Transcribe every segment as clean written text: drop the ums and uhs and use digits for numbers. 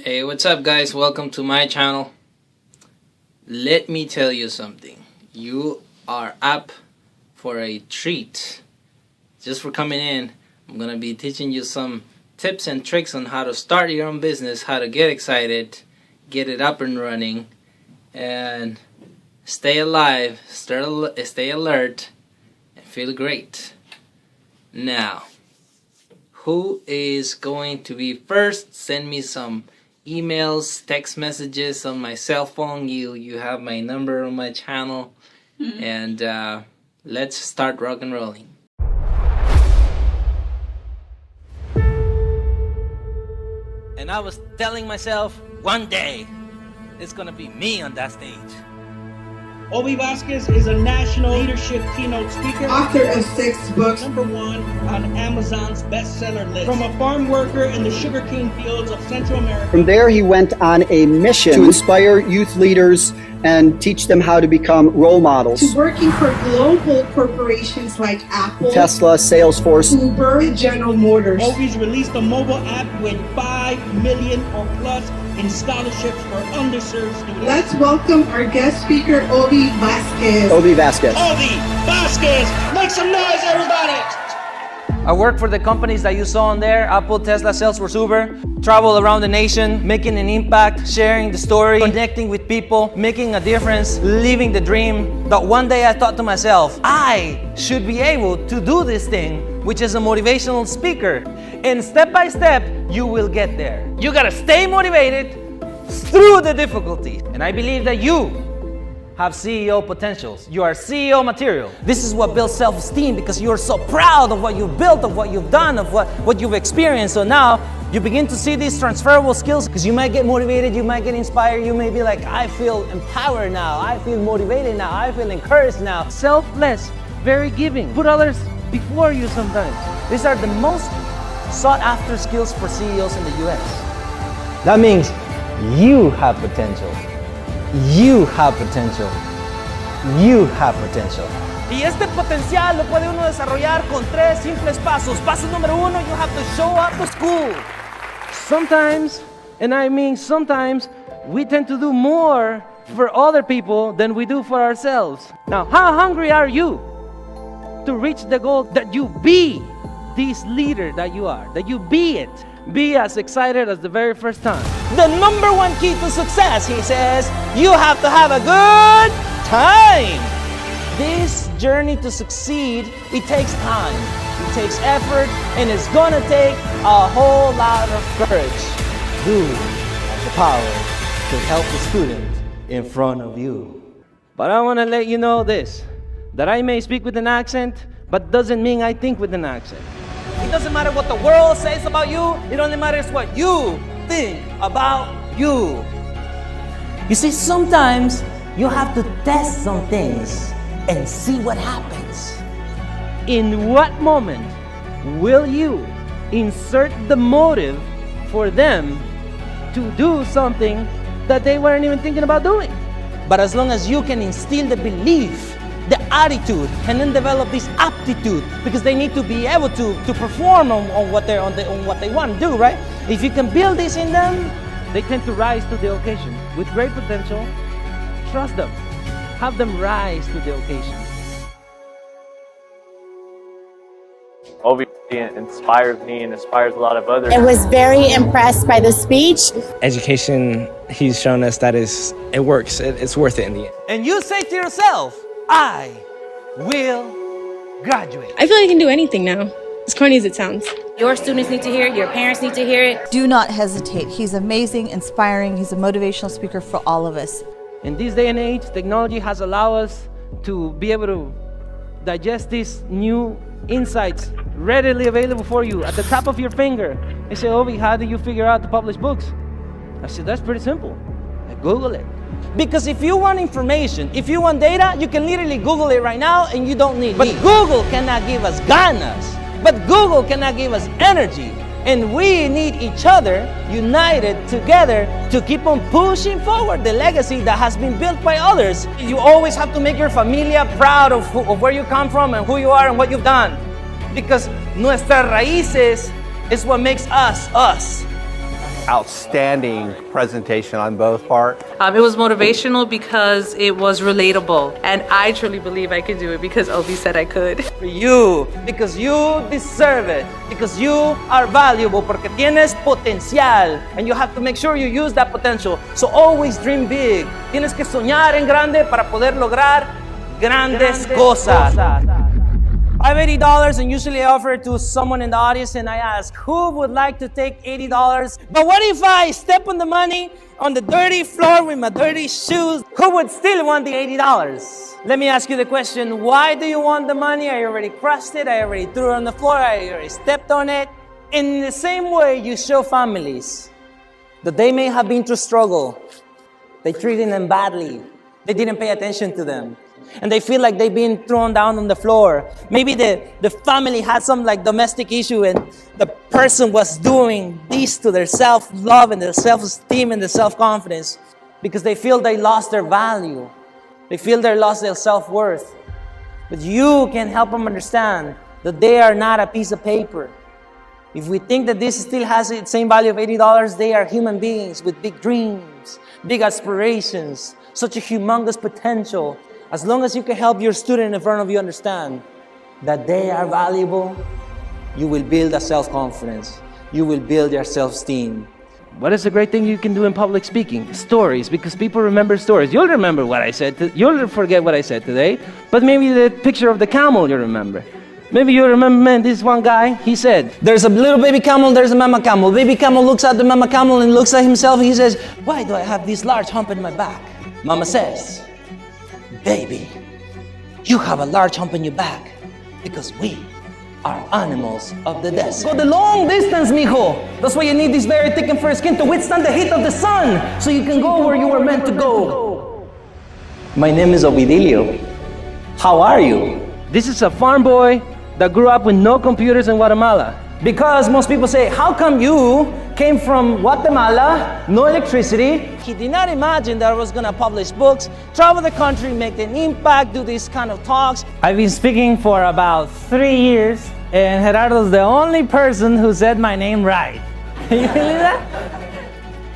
Hey, what's up guys? Welcome to my channel. Let me tell you something. You are up for a treat. Just for coming in, I'm gonna be teaching you some tips and tricks on how to start your own business, how to get excited, get it up and running, and stay alive, stay alert, and feel great. Now, who is going to be first? Send me some emails, text messages on my cell phone. You have my number on my channel. And let's start rock and rolling. And I was telling myself, one day it's gonna be me on that stage. Obi Vasquez is a national leadership keynote speaker, author of 6 books, #1 on Amazon's bestseller list. From a farm worker in the sugarcane fields of Central America. From there, he went on a mission to inspire youth leaders and teach them how to become role models. to working for global corporations like Apple, Tesla, Salesforce. Uber, and General Motors. Obi's released a mobile app with 5 million or plus in scholarships for underserved students. Let's welcome our guest speaker, Obi Vasquez. Obi Vasquez. Obi Vasquez, make some noise, everybody! I work for the companies that you saw on there, Apple, Tesla, Salesforce, Uber. Travel around the nation, making an impact, sharing the story, connecting with people, making a difference, living the dream. But one day I thought to myself, I should be able to do this thing, which is a motivational speaker. And step by step, you will get there. You gotta stay motivated through the difficulties. And I believe that you have CEO potentials. You are CEO material. This is what builds self-esteem because you're so proud of what you've built, of what you've done, of what you've experienced. So now you begin to see these transferable skills because you might get motivated, you might get inspired, you may be like, I feel empowered now, I feel motivated now, I feel encouraged now. Selfless, very giving. Put others before you sometimes. These are the most sought after skills for CEOs in the US. That means you have potential. You have potential. You have potential. Y este potencial lo puede uno desarrollar con 3 simples pasos. Paso número 1, you have to show up to school. Sometimes, and I mean sometimes, we tend to do more for other people than we do for ourselves. Now, how hungry are you to reach the goal that you be this leader that you are, that you be it? Be as excited as the very first time. The #1 key to success, he says, you have to have a good time. This journey to succeed, it takes time, it takes effort, and it's gonna take a whole lot of courage. You have the power to help the student in front of you. But I wanna let you know this, that I may speak with an accent, but doesn't mean I think with an accent. It doesn't matter what the world says about you. It only matters what you think about you. You see, sometimes you have to test some things and see what happens. In what moment will you insert the motive for them to do something that they weren't even thinking about doing? But as long as you can instill the belief, the attitude, and then develop this aptitude, because they need to be able to perform on what they want to do, right? If you can build this in them, they tend to rise to the occasion. With great potential, trust them. Have them rise to the occasion. Obi inspires me and inspires a lot of others. I was very impressed by the speech. Education, he's shown us that it works. It's worth it in the end. And you say to yourself, I will graduate. I feel like I can do anything now, as corny as it sounds. Your students need to hear it, your parents need to hear it. Do not hesitate. He's amazing, inspiring. He's a motivational speaker for all of us. In this day and age, technology has allowed us to be able to digest these new insights readily available for you at the tap of your finger. They say, Obi, how do you figure out to publish books? I said, that's pretty simple. I Google it. Because if you want information, if you want data, you can literally Google it right now and you don't need me. But Google cannot give us ganas. But Google cannot give us energy. And we need each other, united together, to keep on pushing forward the legacy that has been built by others. You always have to make your familia proud of where you come from and who you are and what you've done. Because nuestras raíces is what makes us, us. outstanding presentation on both parts. It was motivational because it was relatable, and I truly believe I could do it because Obi said I could. For you, because you deserve it, because you are valuable, porque tienes potencial, and you have to make sure you use that potential. So always dream big. Tienes que soñar en grande para poder lograr grandes cosas. I have $80 and usually I offer it to someone in the audience and I ask, who would like to take $80? But what if I step on the money on the dirty floor with my dirty shoes? Who would still want the $80? Let me ask you the question, why do you want the money? I already crushed it, I already threw it on the floor, I already stepped on it. In the same way you show families that they may have been through struggle, they treated them badly, they didn't pay attention to them. And they feel like they've been thrown down on the floor. Maybe the family had some like domestic issue and the person was doing this to their self-love and their self-esteem and their self-confidence because they feel they lost their value. They feel they lost their self-worth. But you can help them understand that they are not a piece of paper. If we think that this still has the same value of $80, they are human beings with big dreams, big aspirations, such a humongous potential. As long as you can help your student in front of you understand that they are valuable, you will build a self-confidence. You will build your self-esteem. What is a great thing you can do in public speaking? Stories, because people remember stories. You'll remember what I said, you'll forget what I said today, but maybe the picture of the camel you'll remember. Maybe you remember, man, this one guy, he said, there's a little baby camel, there's a mama camel. Baby camel looks at the mama camel and looks at himself and he says, why do I have this large hump in my back? Mama says, baby, you have a large hump in your back because we are animals of the desert. Go the long distance, mijo. That's why you need this very thick and fur skin to withstand the heat of the sun so you can go where you were meant to go. My name is Ovidilio. How are you? This is a farm boy that grew up with no computers in Guatemala. Because most people say, how come you came from Guatemala, no electricity? He did not imagine that I was gonna publish books, travel the country, make an impact, do these kind of talks. I've been speaking for about 3 years, and Gerardo's the only person who said my name right. You believe that?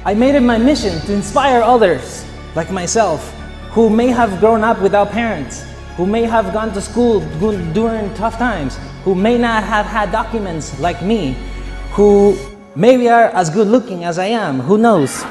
I made it my mission to inspire others, like myself, who may have grown up without parents, who may have gone to school during tough times, who may not have had documents like me, who maybe are as good looking as I am, who knows?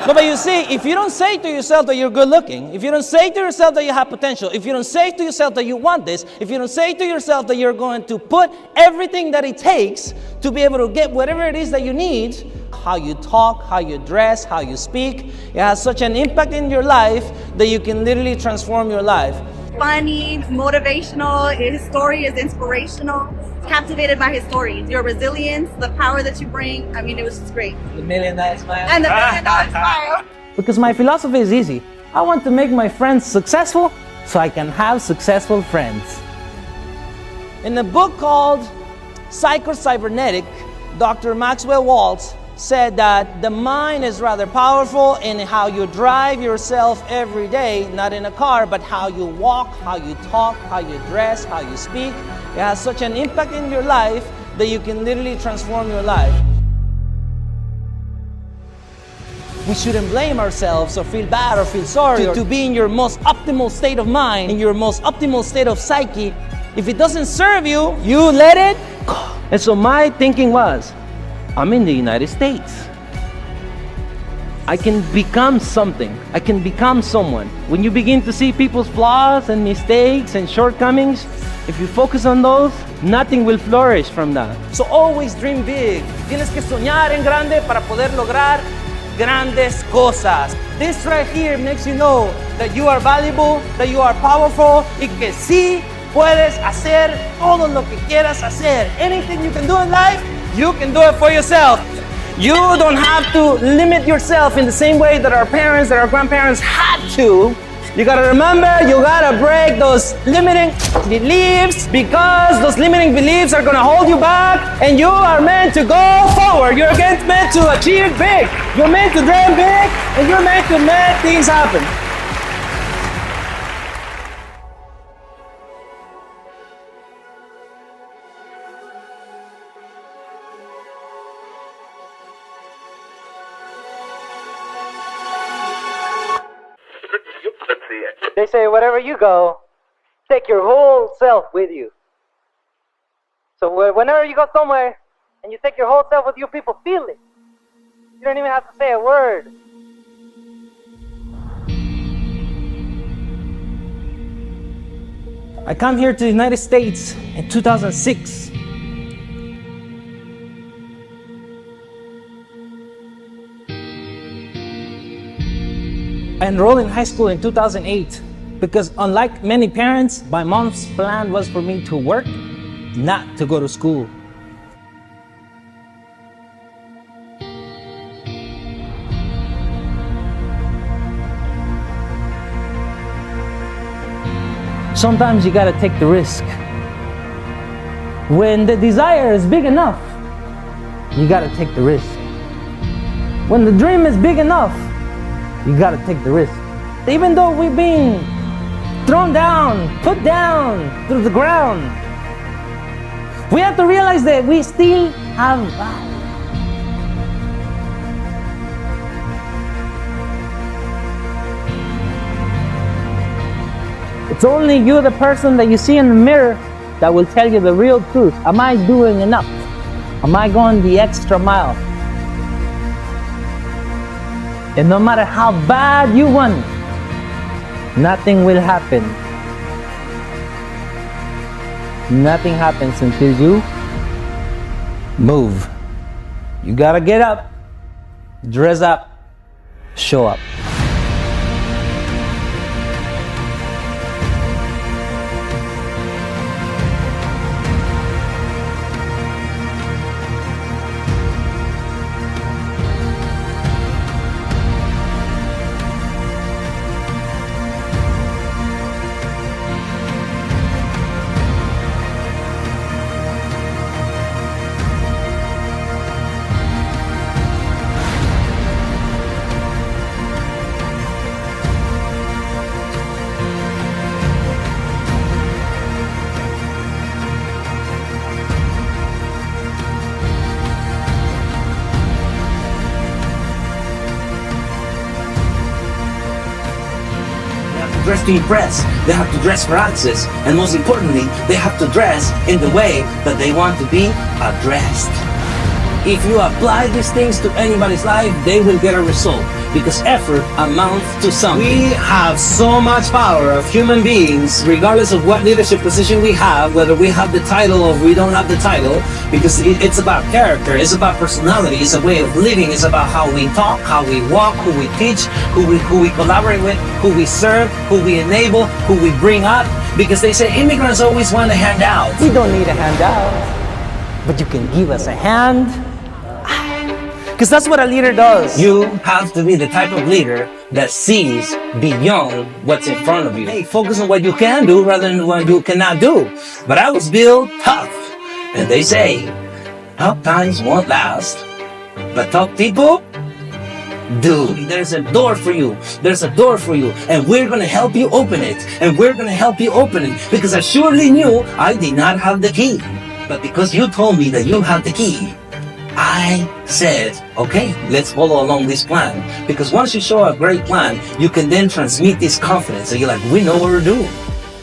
No, but you see, if you don't say to yourself that you're good looking, if you don't say to yourself that you have potential, if you don't say to yourself that you want this, if you don't say to yourself that you're going to put everything that it takes to be able to get whatever it is that you need, how you talk, how you dress, how you speak, it has such an impact in your life that you can literally transform your life. Funny, motivational, his story is inspirational. Captivated by his story, your resilience, the power that you bring. I mean, it was just great. The $1 million smile. And the $1 million smile. Because my philosophy is easy. I want to make my friends successful so I can have successful friends. In a book called Psycho-Cybernetic, Dr. Maxwell Waltz said that the mind is rather powerful in how you drive yourself every day, not in a car, but how you walk, how you talk, how you dress, how you speak. It has such an impact in your life that you can literally transform your life. We shouldn't blame ourselves or feel bad or feel sorry to be in your most optimal state of mind, in your most optimal state of psyche. If it doesn't serve you, you let it go. And so my thinking was, I'm in the United States. I can become something. I can become someone. When you begin to see people's flaws and mistakes and shortcomings, if you focus on those, nothing will flourish from that. So always dream big. Tienes que soñar en grande para poder lograr grandes cosas. This right here makes you know that you are valuable, that you are powerful, y que sí puedes hacer todo lo que quieras hacer. Anything you can do in life, you can do it for yourself. You don't have to limit yourself in the same way that our parents, that our grandparents had to. You gotta remember, you gotta break those limiting beliefs because those limiting beliefs are gonna hold you back and you are meant to go forward. You're meant to achieve big. You're meant to dream big and you're meant to make things happen. They say wherever you go, take your whole self with you. So whenever you go somewhere and you take your whole self with you, people feel it. You don't even have to say a word. I come here to the United States in 2006. I enrolled in high school in 2008 because, unlike many parents, my mom's plan was for me to work, not to go to school. Sometimes you gotta take the risk. When the desire is big enough, you gotta take the risk. When the dream is big enough, you gotta take the risk. Even though we've been thrown down, put down to the ground, we have to realize that we still have value. It's only you, the person that you see in the mirror, that will tell you the real truth. Am I doing enough? Am I going the extra mile? And no matter how bad you want it, nothing will happen. Nothing happens until you move. You gotta get up, dress up, show up. Dress to impress, they have to dress for access, and most importantly, they have to dress in the way that they want to be addressed. If you apply these things to anybody's life, they will get a result, because effort amounts to something. We have so much power of human beings, regardless of what leadership position we have, whether we have the title or we don't have the title, because it's about character, it's about personality, it's a way of living, it's about how we talk, how we walk, who we teach, who we collaborate with, who we serve, who we enable, who we bring up, because they say immigrants always want a handout. We don't need a handout, but you can give us a hand. Because that's what a leader does. You have to be the type of leader that sees beyond what's in front of you. Hey, focus on what you can do rather than what you cannot do. But I was built tough. And they say, tough times won't last, but tough people do. There's a door for you. There's a door for you. And we're going to help you open it. And we're going to help you open it. Because I surely knew I did not have the key. But because you told me that you had the key, I said, okay, let's follow along this plan. Because once you show a great plan, you can then transmit this confidence. So you're like, we know what we're doing.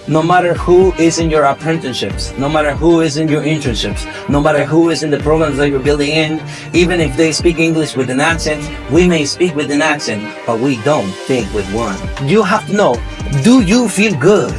No matter who is in your apprenticeships, no matter who is in your internships, no matter who is in the programs that you're building in, even if they speak English with an accent, we may speak with an accent, but we don't think with one. You have to know, do you feel good?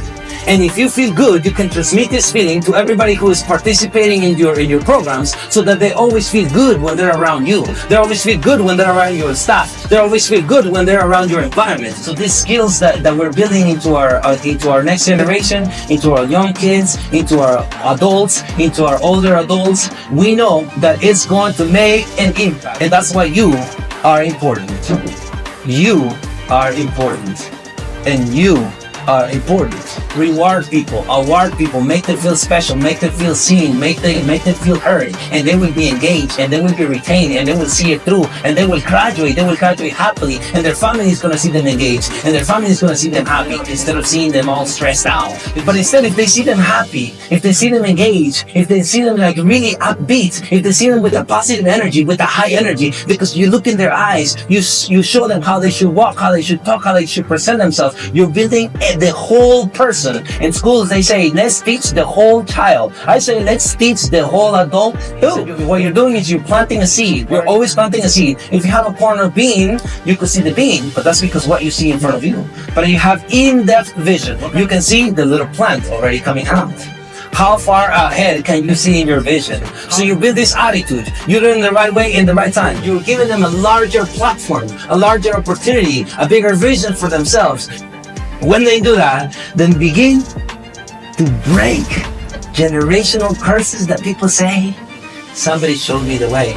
And if you feel good, you can transmit this feeling to everybody who is participating in your programs, so that they always feel good when they're around you. They always feel good when they're around your staff. They always feel good when they're around your environment. So these skills that we're building into our next generation, into our young kids, into our adults, into our older adults, we know that it's going to make an impact. And that's why you are important. You are important. And you are important. reward people, award people, make them feel special, make them feel seen, make them feel heard, and they will be engaged, and they will be retained, and they will see it through, and they will graduate happily, and their family is going to see them engaged, and their family is going to see them happy, instead of seeing them all stressed out. But instead, if they see them happy, if they see them engaged, if they see them like really upbeat, if they see them with a positive energy, with a high energy, because you look in their eyes, you show them how they should walk, how they should talk, how they should present themselves. You're building the whole person. In schools, they say, let's teach the whole child. I say, let's teach the whole adult too. What you're doing is you're planting a seed. We're always planting a seed. If you have a corner bean, you could see the bean, but that's because what you see in front of you. But if you have in-depth vision, you can see the little plant already coming out. How far ahead can you see in your vision? So you build this attitude. You do it in the right way, in the right time. You're giving them a larger platform, a larger opportunity, a bigger vision for themselves. When they do that, then begin to break generational curses that people say. Somebody showed me the way.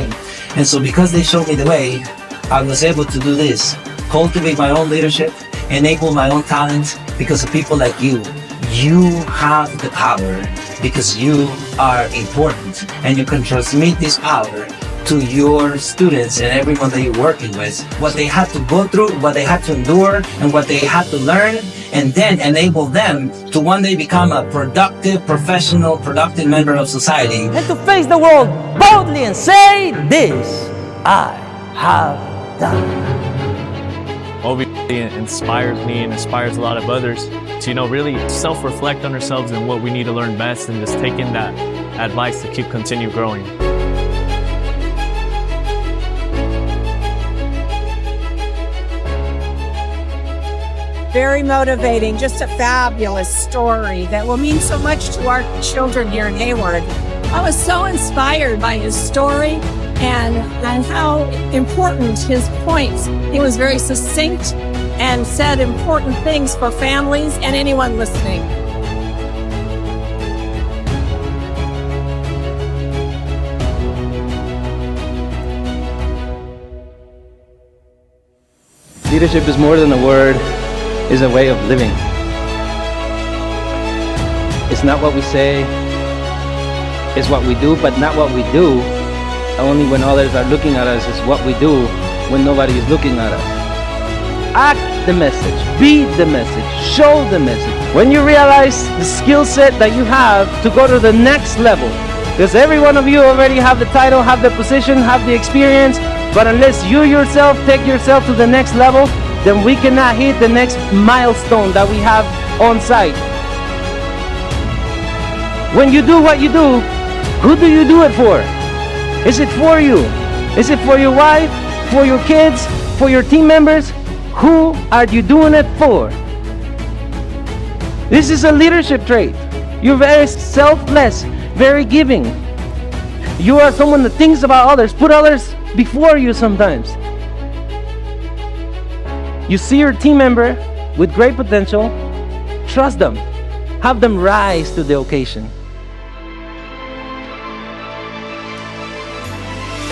And so because they showed me the way, I was able to do this. Cultivate my own leadership, enable my own talent because of people like you. You have the power because you are important, and you can transmit this power to your students and everyone that you're working with. What they had to go through, what they had to endure, and what they had to learn, and then enable them to one day become a productive, professional, productive member of society. And to face the world boldly and say, this I have done. Obviously, it inspires me and inspires a lot of others to, really self-reflect on ourselves and what we need to learn best, and just taking that advice to continue growing. Very motivating, just a fabulous story that will mean so much to our children here in Hayward. I was so inspired by his story and how important his points. He was very succinct and said important things for families and anyone listening. Leadership is more than a word, it's a way of living. It's not what we say, it's what we do, but not what we do only when others are looking at us. It's what we do when nobody is looking at us. Act the message, be the message, show the message. When you realize the skill set that you have to go to the next level, because every one of you already have the title, have the position, have the experience, but unless you yourself take yourself to the next level, then we cannot hit the next milestone that we have on site. When you do what you do, who do you do it for? Is it for you? Is it for your wife, for your kids, for your team members? Who are you doing it for? This is a leadership trait. You're very selfless, very giving. You are someone that thinks about others, put others before you sometimes. You see your team member with great potential, trust them, have them rise to the occasion.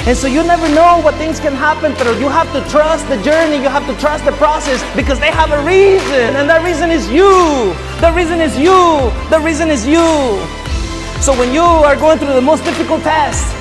And so you never know what things can happen, but you have to trust the journey, you have to trust the process, because they have a reason, and that reason is you. The reason is you. The reason is you. So when you are going through the most difficult test,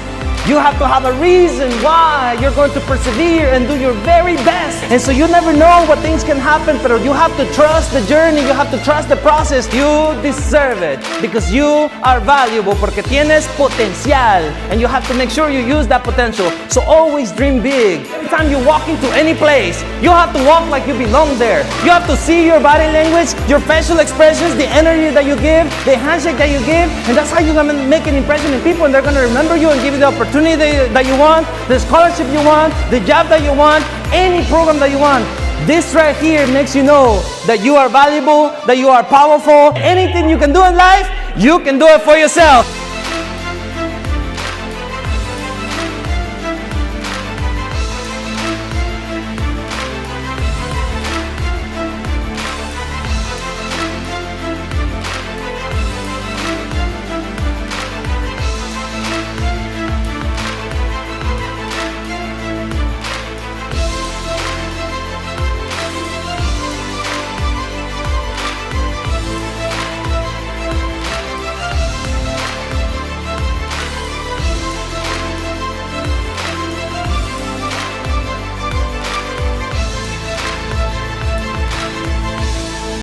you have to have a reason why you're going to persevere and do your very best. And so you never know what things can happen, but you have to trust the journey, you have to trust the process. You deserve it because you are valuable, porque tienes potencial, and you have to make sure you use that potential. So always dream big. Every time you walk into any place, you have to walk like you belong there. You have to see your body language, your facial expressions, the energy that you give, the handshake that you give, and that's how you're going to make an impression in people, and they're going to remember you and give you the opportunity that you want, the scholarship you want, the job that you want, any program that you want. This right here makes you know that you are valuable, that you are powerful. Anything you can do in life, you can do it for yourself.